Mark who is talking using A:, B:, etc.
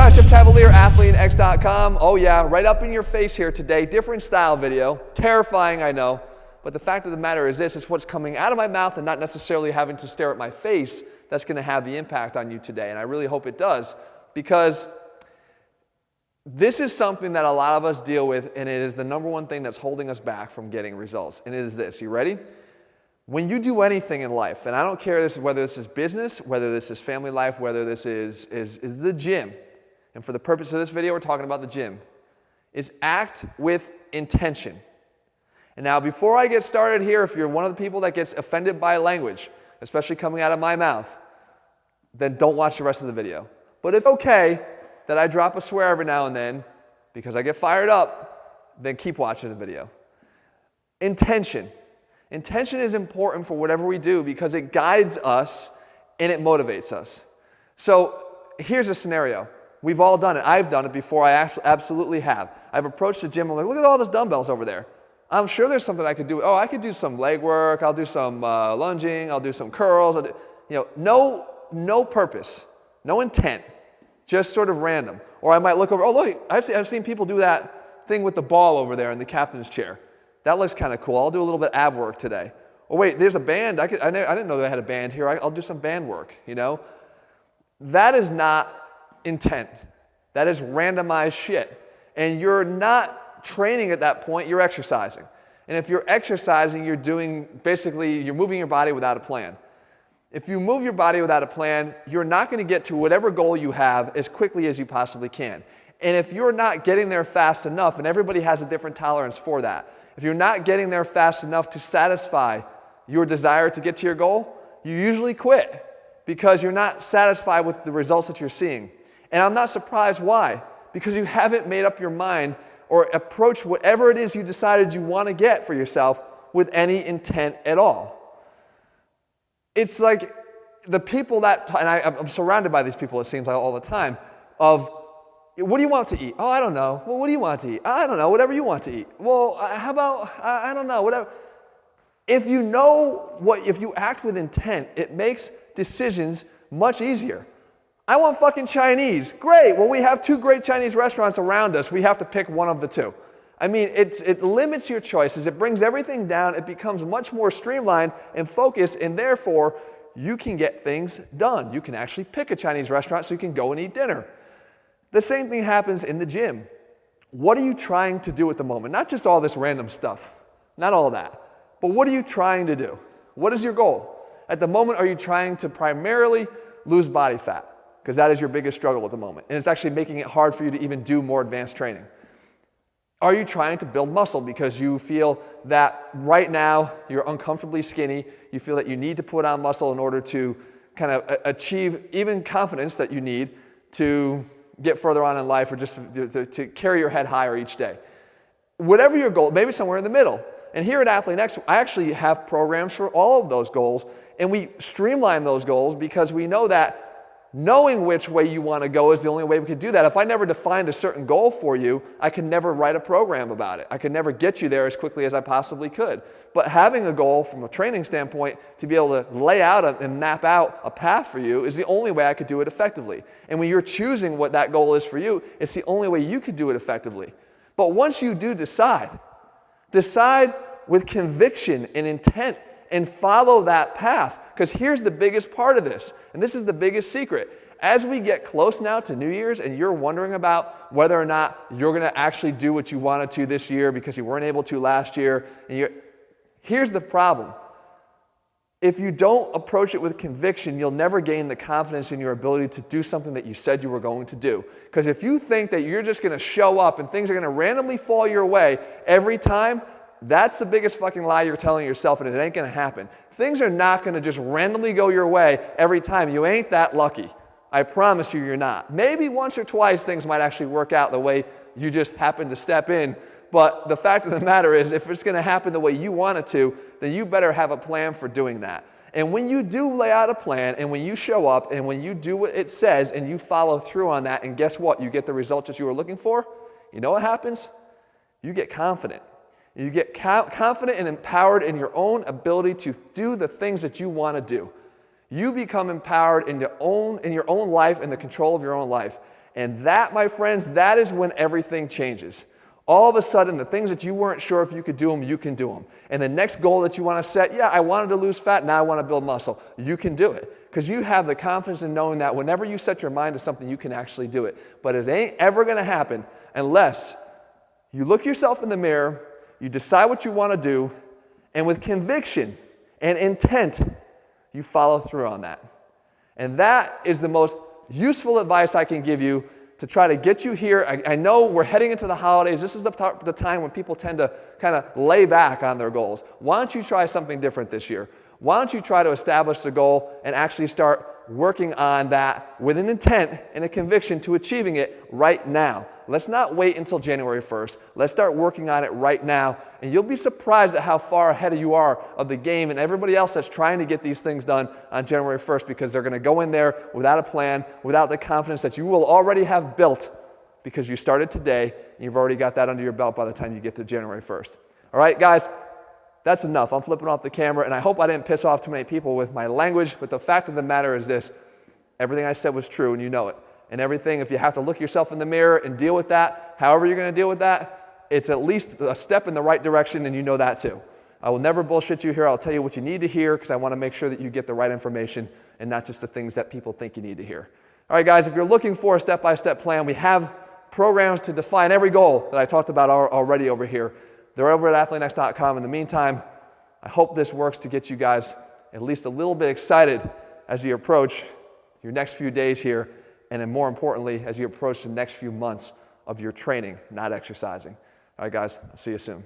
A: guys, Jeff Cavalier, ATHLEAN-X.com. Oh yeah, right up in your face here today. Different style video. Terrifying, I know. But the fact of the matter is this, it's what's coming out of my mouth and not necessarily having to stare at my face that's going to have the impact on you today. And I really hope it does, because this is something that a lot of us deal with, and it is the number one thing that's holding us back from getting results. And it is this. You ready? When you do anything in life, and I don't care whether this is business, whether this is family life, whether this is the gym, and for the purpose of this video, we're talking about the gym, is act with intention. And now, before I get started here, if you're one of the people that gets offended by language, especially coming out of my mouth, then don't watch the rest of the video. But if okay that I drop a swear every now and then because I get fired up, then keep watching the video. Intention. Intention is important for whatever we do because it guides us and it motivates us. So here's a scenario. We've all done it. I've done it before. I absolutely have. I've approached the gym. I'm like, look at all those dumbbells over there. I'm sure there's something I could do. Oh, I could do some leg work. I'll do some lunging. I'll do some curls. No purpose, no intent, just sort of random. Or I might look over. Oh, look, I've seen people do that thing with the ball over there in the captain's chair. That looks kind of cool. I'll do a little bit of ab work today. Oh, wait, there's a band. I didn't know they had a band here. I'll do some band work, you know. That is not intent. That is randomized shit. And you're not training at that point. You're exercising. And if you're exercising, you're moving your body without a plan. If you move your body without a plan, you're not going to get to whatever goal you have as quickly as you possibly can. And if you're not getting there fast enough, and everybody has a different tolerance for that, if you're not getting there fast enough to satisfy your desire to get to your goal, you usually quit because you're not satisfied with the results that you're seeing. And I'm not surprised why, because you haven't made up your mind or approached whatever it is you decided you want to get for yourself with any intent at all. It's like the people that, and I'm surrounded by these people, it seems like all the time, of, what do you want to eat? Oh, I don't know. Well, what do you want to eat? I don't know, whatever you want to eat. Well, how about, I don't know, whatever. If you act with intent, it makes decisions much easier. I want fucking Chinese. Great. Well, we have 2 great Chinese restaurants around us. We have to pick one of the 2. I mean, it limits your choices. It brings everything down. It becomes much more streamlined and focused, and therefore, you can get things done. You can actually pick a Chinese restaurant so you can go and eat dinner. The same thing happens in the gym. What are you trying to do at the moment? Not just all this random stuff. Not all that. But what are you trying to do? What is your goal? At the moment, are you trying to primarily lose body fat? Because that is your biggest struggle at the moment. And it's actually making it hard for you to even do more advanced training. Are you trying to build muscle because you feel that right now you're uncomfortably skinny, you feel that you need to put on muscle in order to kind of achieve even confidence that you need to get further on in life or just to carry your head higher each day? Whatever your goal, maybe somewhere in the middle. And here at ATHLEAN-X, I actually have programs for all of those goals, and we streamline those goals because we know that knowing which way you want to go is the only way we could do that. If I never defined a certain goal for you, I could never write a program about it. I could never get you there as quickly as I possibly could. But having a goal from a training standpoint to be able to lay out and map out a path for you is the only way I could do it effectively. And when you're choosing what that goal is for you, it's the only way you could do it effectively. But once you do decide with conviction and intent and follow that path. Because here's the biggest part of this, and this is the biggest secret. As we get close now to New Year's and you're wondering about whether or not you're going to actually do what you wanted to this year because you weren't able to last year, here's the problem. If you don't approach it with conviction, you'll never gain the confidence in your ability to do something that you said you were going to do. Because if you think that you're just going to show up and things are going to randomly fall your way every time, that's the biggest fucking lie you're telling yourself, and it ain't going to happen. Things are not going to just randomly go your way every time. You ain't that lucky. I promise you, you're not. Maybe once or twice things might actually work out the way you just happen to step in. But the fact of the matter is, if it's going to happen the way you want it to, then you better have a plan for doing that. And when you do lay out a plan, and when you show up, and when you do what it says, and you follow through on that, and guess what? You get the results that you were looking for. You know what happens? You get confident. You get confident and empowered in your own ability to do the things that you want to do. You become empowered in your own life and the control of your own life. And that, my friends, that is when everything changes. All of a sudden, the things that you weren't sure if you could do them, you can do them. And the next goal that you want to set, yeah, I wanted to lose fat, now I want to build muscle. You can do it. Because you have the confidence in knowing that whenever you set your mind to something, you can actually do it. But it ain't ever going to happen unless you look yourself in the mirror, you decide what you want to do, and with conviction and intent, you follow through on that. And that is the most useful advice I can give you to try to get you here. I know we're heading into the holidays. This is the time when people tend to kind of lay back on their goals. Why don't you try something different this year? Why don't you try to establish the goal and actually start working on that with an intent and a conviction to achieving it right now? Let's not wait until January 1st. Let's start working on it right now, and you'll be surprised at how far ahead you are of the game and everybody else that's trying to get these things done on January 1st, because they're going to go in there without a plan, without the confidence that you will already have built because you started today, and you've already got that under your belt by the time you get to January 1st. All right, guys? That's enough. I'm flipping off the camera, and I hope I didn't piss off too many people with my language, but the fact of the matter is this: everything I said was true, and you know it. And everything, if you have to look yourself in the mirror and deal with that, however you're going to deal with that, it's at least a step in the right direction, and you know that too. I will never bullshit you here. I'll tell you what you need to hear, because I want to make sure that you get the right information and not just the things that people think you need to hear. All right, guys, if you're looking for a step-by-step plan, we have programs to define every goal that I talked about already over here. They're over at ATHLEAN-X.com. In the meantime, I hope this works to get you guys at least a little bit excited as you approach your next few days here, and then more importantly, as you approach the next few months of your training, not exercising. All right, guys, I'll see you soon.